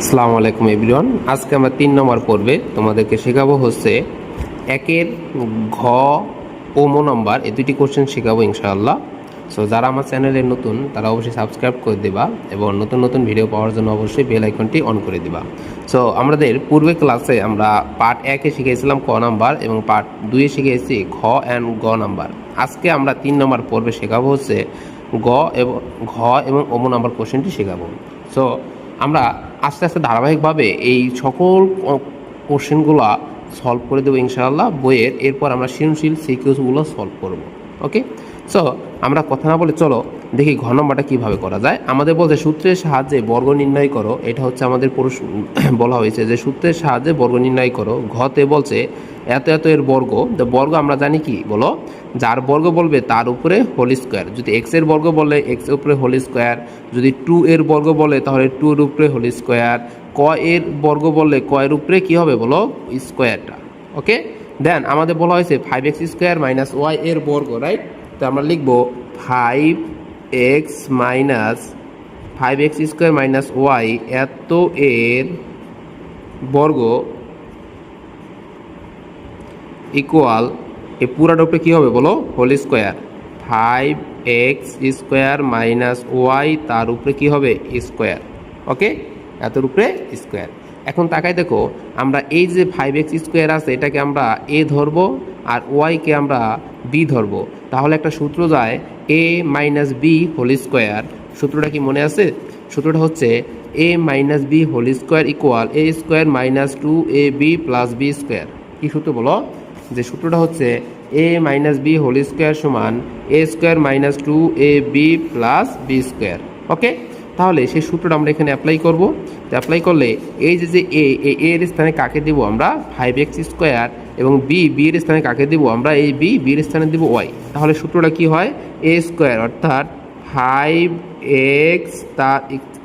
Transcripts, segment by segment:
আসসালামু আলাইকুম এভরিওয়ান। আজকে আমরা 3 নম্বর পর্বে তোমাদেরকে শেখাবো হচ্ছে একের ঘ ও ম নম্বর এই দুটি কোশ্চেন শেখাবো ইনশাআল্লাহ। সো যারা আমার চ্যানেলে নতুন তারা অবশ্যই সাবস্ক্রাইব করে দেবা এবং নতুন নতুন ভিডিও পাওয়ার জন্য অবশ্যই বেল আইকনটি অন করে দিবা। সো আমাদের পূর্বে ক্লাসে আমরা পার্ট 1-এ শিখেছিলাম ক নাম্বার এবং পার্ট 2-এ শিখেছি খ অ্যান্ড গ নাম্বার। আজকে আমরা 3 নম্বর পর্বে শেখাবো হচ্ছে গ এবং ঘ এবং ও ম নম্বর কোশ্চেনটি শেখাবো। সো আমরা আস্তে আস্তে ধারাবাহিকভাবে এই সকল কোশ্চেনগুলো সলভ করে দেবো ইনশাআল্লাহ বইয়ের। এরপর আমরা সৃজনশীল সিকিউসগুলো সলভ করব। ওকে, সো আমরা কথা না বলে চলো দেখি ঘ নম্বরটা কীভাবে করা যায়। আমাদের বলছে সূত্রের সাহায্যে বর্গ নির্ণয় করো, এটা হচ্ছে আমাদের বলা হয়েছে যে সূত্রের সাহায্যে বর্গ নির্ণয় করো। ঘতে বলছে এত এত এর বর্গ। বর্গ আমরা জানি কি বলো, যার বর্গ বলবে তার উপরে হোল স্কোয়ার। যদি এক্স এর বর্গ বলে এক্স এর উপরে হোল স্কোয়ার, যদি 2 এর বর্গ বলে তাহলে 2 এর উপরে হোল স্কোয়ার, ক এর বর্গ বললে ক এর উপরে কী হবে বলো, স্কোয়ারটা। ওকে, দেন আমাদের বলা হয়েছে 5x স্কোয়ার মাইনাস ওয়াই এর বর্গ, রাইট? তো আমরা লিখবো 5x স্কোয়ার মাইনাস ওয়াই এত এর বর্গ ইকুয়াল এই পুরাটা উপরে কী হবে বলো, whole square. 5x square minus Y তার উপরে কী হবে, স্কোয়ার। ওকে, এতর উপরে স্কোয়ার। এখন তাকাই দেখো, আমরা এই যে 5x স্কোয়ার আছে এটাকে আমরা এ ধরবো আর ওয়াইকে আমরা বি ধরবো। তাহলে একটা সূত্র যায় A minus B whole square. সূত্রটা কি মনে আছে? সূত্রটা হচ্ছে A minus B whole square equal A square minus 2ab plus B square. কী সূত্র বলো? যে সূত্রটা হচ্ছে A minus B whole square সমান A square minus 2ab plus B square. Okay, তাহলে সেই সূত্রটা আমরা এখানে অ্যাপ্লাই করব। তো অ্যাপ্লাই করলে এই যে এর স্থানে কাকে দেবো আমরা 5x স্কোয়ার, এবং বি এর স্থানে কাকে দেবো আমরা এই বি এর স্থানে দেবো ওয়াই। তাহলে সূত্রটা কি হয়, এ স্কোয়ার অর্থাৎ 5x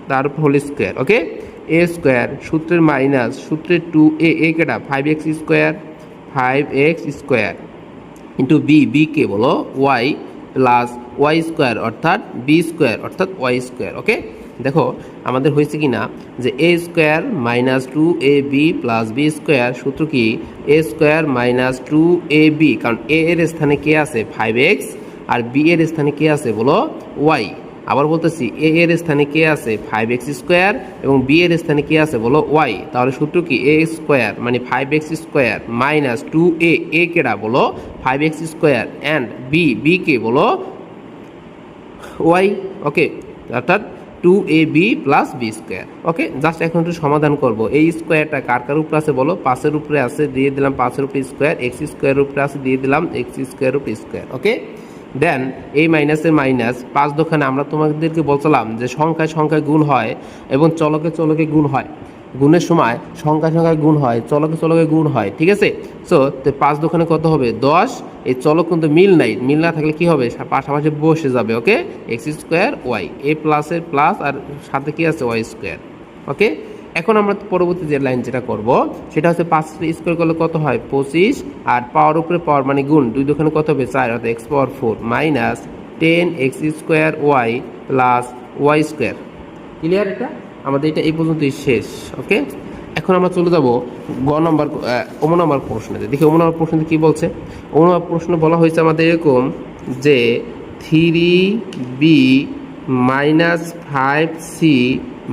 তার whole square. Okay, a square সূত্রের মাইনাস সূত্রের 2a কেটা 5x স্কোয়ার ইন্টু বি কে বলো ওয়াই প্লাস ওয়াই স্কোয়ার অর্থাৎ বি স্কোয়ার অর্থাৎ ওয়াই স্কোয়ার। ওকে, দেখো আমাদের হয়েছে কি না যে a square minus 2ab plus B square সূত্র কি এ স্কোয়ার মাইনাস 2ab, কারণ এ এর স্থানে কে আছে 5x আর বি এর স্থানে কে আছে বলো ওয়াই। আবার বলতেছি এ এর স্থানে কে আছে 5x স্কোয়ার এবং বি এর স্থানে কে আছে বলো ওয়াই। তাহলে সূত্র কি এ স্কোয়ার মানে 5x স্কোয়ার মাইনাস 2a কেটা বলো 5x স্কোয়ার অ্যান্ড বি কে বলো ওয়াই। ওকে, অর্থাৎ 2ab প্লাস বি স্কোয়ার। ওকে, জাস্ট এখন একটু সমাধান করবো। এই স্কোয়ারটা কার কার উপরে আছে বলো, 5-এর উপরে আছে, দিয়ে দিলাম 5-এর উপরে স্কোয়ার। এক্স স্কোয়ারের উপরে আছে, দিয়ে দিলাম এক্স স্কোয়ারের উপরে স্কোয়ার। ওকে, দেন এই মাইনাসের মাইনাস 5 দোকানে আমরা তোমাদেরকে বলছিলাম যে সংখ্যায় গুণ হয় এবং চলকে গুণ হয়। গুণের সময় সংখ্যায় গুণ হয়, চলকে গুণ হয়, ঠিক আছে? সো 5 দোকানে কত হবে 10। এই চলক কিন্তু মিল না থাকলে কি হবে, পাশাপাশি বসে যাবে। ওকে, এক্স স্কোয়ার ওয়াই, এ প্লাসের প্লাস আর সাথে কি আছে ওয়াই স্কোয়ার। ওকে, এখন আমরা পরবর্তী যে লাইন যেটা করব সেটা হচ্ছে 5 স্কোয়ার করলে কত হয় 25, আর পাওয়ার উপরে পাওয়ার মানে গুণ, 2 দোকানে কত হবে 4 অর্থাৎ X power 4 minus 10x square Y plus Y square. Clear? এটা আমাদের এটা এই পর্যন্তই শেষ। ওকে, এখন আমরা চলে যাব ও নম্বর প্রশ্নতে। দেখি ও নম্বর প্রশ্নতে কী বলছে। ও নম্বর প্রশ্ন বলা হয়েছে আমাদের এরকম যে 3b minus 5c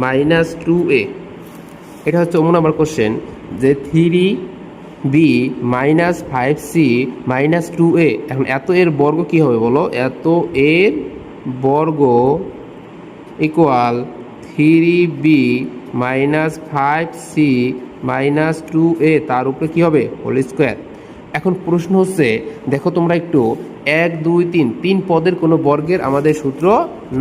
minus 2a। এটা হচ্ছে ও নম্বর কোশ্চেন যে 3b minus 5c minus 2a। এখন এত এর বর্গ কী হবে বলো, এত এর বর্গ equal 3b minus 5c minus 2a তার উপরে কী হবে হোল স্কোয়ার। এখন প্রশ্ন হচ্ছে দেখো তোমরা একটু 1 2 3 পদের কোনো বর্গের আমাদের সূত্র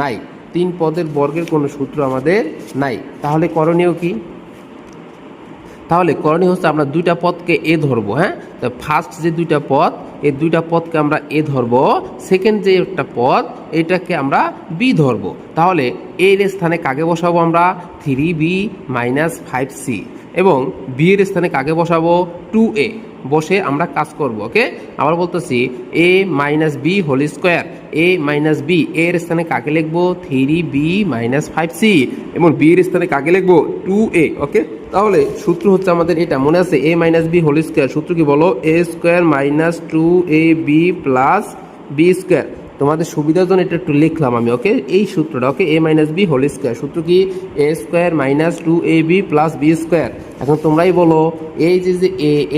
নাই, 3 পদের বর্গের কোনো সূত্র আমাদের নাই। তাহলে করণীয় কি? তাহলে করণীয় হচ্ছে আমরা 2টা পদকে এ ধরবো। হ্যাঁ, তো ফার্স্ট যে 2টা পদ এই 2টা পদকে আমরা এ ধরবো, সেকেন্ড যে একটা পদ এটাকে আমরা বি ধরবো। তাহলে এর স্থানে কাকে বসাবো আমরা 3b মাইনাস 5c এবং বি এর স্থানে কাকে বসাবো 2a বসে আমরা কাজ করব। ওকে, আবার বলতেছি a minus B whole square A minus B, এর স্থানে কাকে লিখবো 3b মাইনাস 5c, এবং বি এর স্থানে কাকে লিখবো 2a। ওকে, তাহলে সূত্র হচ্ছে আমাদের এটা মনে আছে, a minus B whole square. সূত্র কি বলো, a square minus 2ab plus B square. তোমাদের সুবিধার জন্য এটা একটু লিখলাম আমি। ওকে, এই সূত্রটা, okay, a minus B whole square. সূত্র কি a square minus 2ab plus B square. এখন তোমরাই বলো, এই যে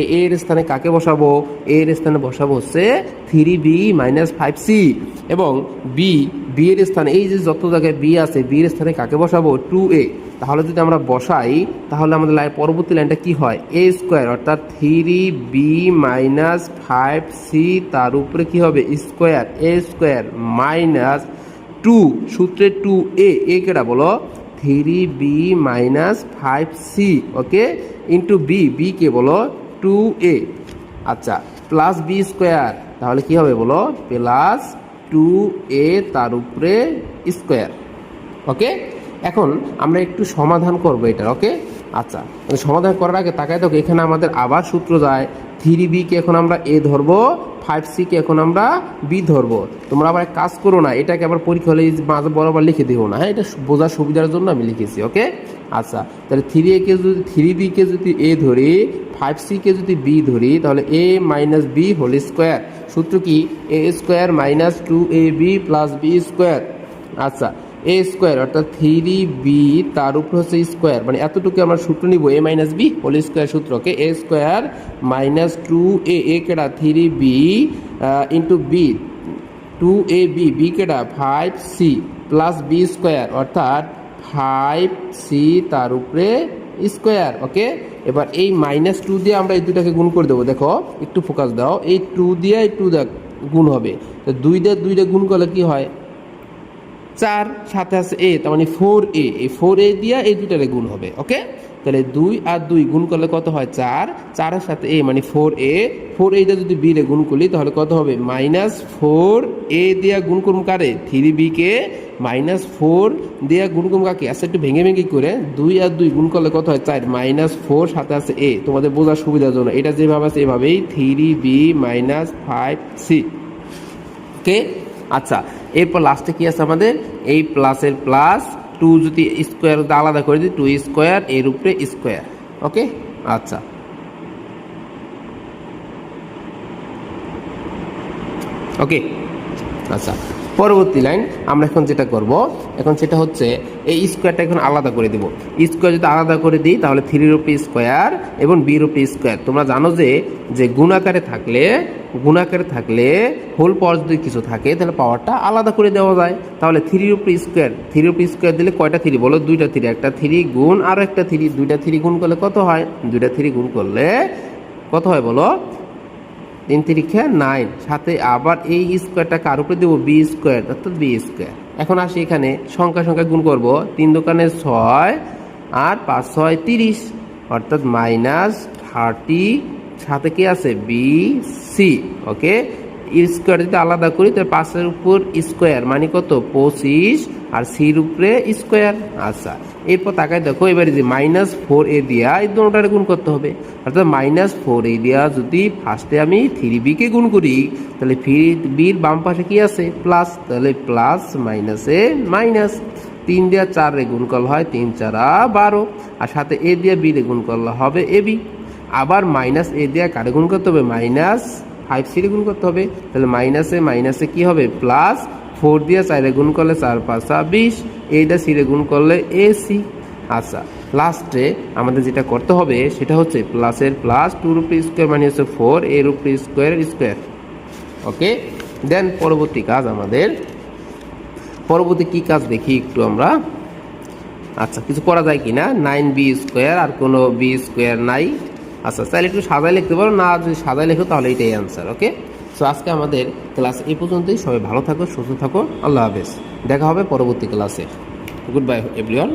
এ এর স্থানে কাকে বসাবো, এর স্থানে বসাবো হচ্ছে 3b মাইনাস 5c, এবং বি এর স্থানে এই যে যত জায়গায় বি আছে, বি এর স্থানে কাকে বসাবো 2a। তাহলে যদি আমরা বসাই তাহলে আমাদের পরবর্তী লাইনটা কি হয়, এ স্কোয়ার অর্থাৎ 3b মাইনাস 5c, তার উপরে কি হবে স্কোয়ার, এ স্কোয়ার মাইনাস 2, সূত্রে 2a কেটা বলো 3b মাইনাস 5c, ওকে, ইন্টু বি কে বলো 2a। আচ্ছা, প্লাস বি স্কোয়ার, তাহলে কি হবে বলো প্লাস 2a তার উপরে স্কোয়ার। ওকে, এখন আমরা একটু সমাধান করবো এটার। ওকে, আচ্ছা, সমাধান করার আগে তাকাই দেখো, এখানে আমাদের আবার সূত্র যায়, 3b কে এখন আমরা এ ধরবো, 5c কে এখন আমরা বি ধরবো। তোমরা আবার এক কাজ করো না, এটাকে আবার পরীক্ষা হলে মাঝে বরাবর লিখে দিও না, হ্যাঁ, এটা বোঝার সুবিধার জন্য আমি লিখেছি। ওকে, আচ্ছা, তাহলে 3b কে যদি এ ধরি, 5c কে যদি বি ধরি, তাহলে a minus B whole square. সূত্র কি a square minus 2ab plus B square. আচ্ছা, এ স্কোয়ার অর্থাৎ 3b তার উপর হচ্ছে স্কোয়ার, মানে এতটুকু আমরা সূত্র নিব এ মাইনাস বি হোল স্কোয়ার সূত্রকে, এ স্কোয়ার মাইনাস 2a কেটা 3b into B 2ab, B কেটা 5c প্লাস বি স্কোয়ার অর্থাৎ 5c তার উপরে স্কোয়ার। ওকে, এবার এই মাইনাস 2 দিয়ে আমরা এই দুটাকে গুণ করে দেবো। দেখো একটু ফোকাস দাও, এই 2 দিয়ে এই 2 গুণ হবে, তো 2 দিয়ে গুণ করলে কি হয় 4, সাথে আছে a, তার মানে 4a, এই 4a দিয়ে এই দুটারে গুণ হবে। ওকে, তাহলে 2 আর 2 গুণ করলে কত হয় 4, 4 এর সাথে a মানে 4a দিয়ে যদি b রে গুণ করি তাহলে কত হবে মাইনাস 4a দিয়ে গুণ করুন কারে 3b কে, মাইনাস 4 দিয়ে গুণ করুন কাকে, আচ্ছা একটু ভেঙে করে 2 আর 2 গুণ করলে কত হয় 4, মাইনাস 4 সাথে আছে a। তোমাদের বোঝার সুবিধার জন্য এটা যেভাবে আছে এভাবেই 3b মাইনাস 5c। ওকে, আচ্ছা, এরপর লাস্টে কি আছে আমাদের, এই প্লাসের প্লাস 2 যদি স্কোয়ার আলাদা করে দিই 2 স্কোয়ার এর উপরে স্কোয়ার। ওকে, আচ্ছা, ওকে, আচ্ছা, পরবর্তী লাইন আমরা এখন যেটা করব, এখন সেটা হচ্ছে এই স্কোয়ারটা এখন আলাদা করে দেব। স্কোয়ার যদি আলাদা করে দিই তাহলে 3 উপরে স্কোয়ার এবং বির উপরে স্কোয়ার। তোমরা জানো যে গুণাকারে থাকলে হোল পাওয়ার যদি কিছু থাকে তাহলে পাওয়ারটা আলাদা করে দেওয়া যায়। তাহলে 3 উপরে স্কোয়ার দিলে কয়টা 3 বলো, 2টা 3, একটা 3 গুণ আর একটা 3, 2টা 3 গুণ করলে কত হয়, 2টা 3 গুণ করলে কত হয় বলো 3 3 9, সাথে আবার এই স্কোয়ারটা কার উপরে দেবো বি স্কোয়ার অর্থাৎ বি স্কোয়ার। এখন আসি এখানে সংখ্যা গুণ করব, 3 দোকানে 6 আর 5 6 30 অর্থাৎ মাইনাস 30, সাথে কি আছে বি সি। ওকে, স্কোয়ার যদি আলাদা করি তাহলে 5 উপর স্কোয়ার মানে কত 25 আর সির উপরে স্কোয়ার। আচ্ছা, এরপর তাকায় দেখো, এবারে যে মাইনাস 4a দিয়া এই দুটোটারে গুণ করতে হবে, অর্থাৎ মাইনাস 4a দিয়া যদি ফার্স্টে আমি 3b কে গুণ করি তাহলে বির বাম পাশে কি আছে প্লাস, তাহলে প্লাস মাইনাসে মাইনাস, 3 দিয়া 4 রে গুণ করলে হয় 3 4 12, আর সাথে a দিয়া b রে গুণ করলে হবে ab। আবার মাইনাস a দিয়া কারে গুণ করতে হবে মাইনাস 5c রে গুণ করতে হবে, তাহলে মাইনাসে কি হবে প্লাস, 4 দিয়ে 4 রে গুণ করলে 4 5 20, এইটা সি রে গুণ করলে এসি। আচ্ছা, লাস্টে আমাদের যেটা করতে হবে সেটা হচ্ছে প্লাসের প্লাস 2 উপরে স্কোয়ার মানে হচ্ছে 4 এর উপরে স্কোয়ার। ওকে, দেন পরবর্তী কি কাজ দেখি একটু আমরা। আচ্ছা, কিছু করা যায় কিনা, 9b স্কোয়ার আর কোনো b স্কোয়ার নাই। আচ্ছা, তাহলে একটু সাজায় লিখতে পারো, না যদি সাজায় লেখো তাহলে এটাই অ্যান্সার। ওকে, সো আজকে আমাদের ক্লাস এই পর্যন্তই। সবাই ভালো থাকো, সুস্থ থাকো, আল্লাহ হাফেজ, দেখা হবে পরবর্তী ক্লাসে। Good bye everyone.